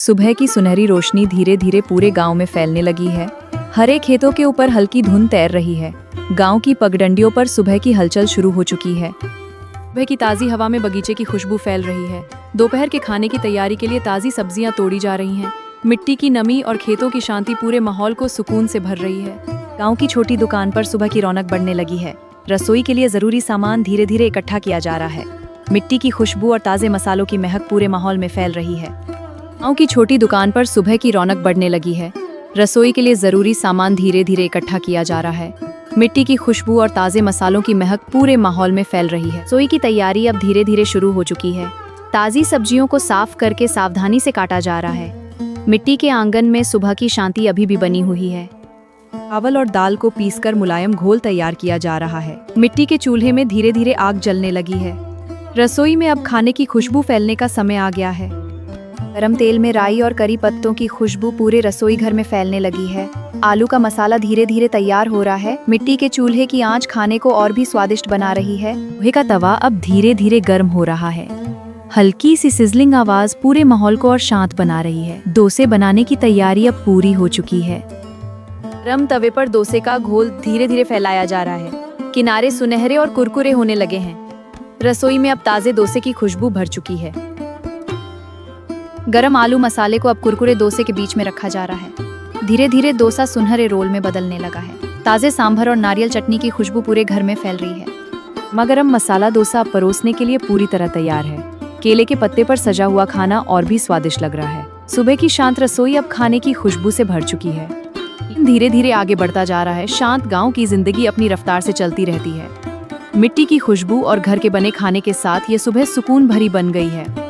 सुबह की सुनहरी रोशनी धीरे धीरे पूरे गांव में फैलने लगी है। हरे खेतों के ऊपर हल्की धुंध तैर रही है। गांव की पगडंडियों पर सुबह की हलचल शुरू हो चुकी है। सुबह की ताज़ी हवा में बगीचे की खुशबू फैल रही है। दोपहर के खाने की तैयारी के लिए ताज़ी सब्जियां तोड़ी जा रही हैं। मिट्टी की नमी और खेतों की शांति पूरे माहौल को सुकून से भर रही है। गाँव की छोटी दुकान पर सुबह की रौनक बढ़ने लगी है। रसोई के लिए ज़रूरी सामान धीरे धीरे इकट्ठा किया जा रहा है। मिट्टी की खुशबू और ताज़े मसालों की महक पूरे माहौल में फैल रही है। गाँव की छोटी दुकान पर सुबह की रौनक बढ़ने लगी है। रसोई के लिए ज़रूरी सामान धीरे धीरे इकट्ठा किया जा रहा है। मिट्टी की खुशबू और ताज़े मसालों की महक पूरे माहौल में फैल रही है। रसोई की तैयारी अब धीरे धीरे शुरू हो चुकी है। ताज़ी सब्जियों को साफ करके सावधानी से काटा जा रहा है। मिट्टी के आंगन में सुबह की शांति अभी भी बनी हुई है। चावल और दाल को पीसकर मुलायम घोल तैयार किया जा रहा है। मिट्टी के चूल्हे में धीरे धीरे आग जलने लगी है। रसोई में अब खाने की खुशबू फैलने का समय आ गया है। गरम तेल में राई और करी पत्तों की खुशबू पूरे रसोई घर में फैलने लगी है। आलू का मसाला धीरे धीरे तैयार हो रहा है। मिट्टी के चूल्हे की आंच खाने को और भी स्वादिष्ट बना रही है। लोहे का तवा अब धीरे धीरे गर्म हो रहा है। हल्की सी सिजलिंग आवाज पूरे माहौल को और शांत बना रही है। डोसे बनाने की तैयारी अब पूरी हो चुकी है। गरम तवे पर डोसे का घोल धीरे धीरे फैलाया जा रहा है। किनारे सुनहरे और कुरकुरे होने लगे हैं। रसोई में अब ताजे डोसे की खुशबू भर चुकी है। गरम आलू मसाले को अब कुरकुरे डोसे के बीच में रखा जा रहा है। धीरे धीरे डोसा सुनहरे रोल में बदलने लगा है। ताजे सांभर और नारियल चटनी की खुशबू पूरे घर में फैल रही है। गरम मसाला डोसा अब परोसने के लिए पूरी तरह तैयार है। केले के पत्ते पर सजा हुआ खाना और भी स्वादिष्ट लग रहा है। सुबह की शांत रसोई अब खाने की खुशबू से भर चुकी है। धीरे धीरे आगे बढ़ता जा रहा है। शांत गांव की जिंदगी अपनी रफ्तार से चलती रहती है। मिट्टी की खुशबू और घर के बने खाने के साथ ये सुबह सुकून भरी बन गई है।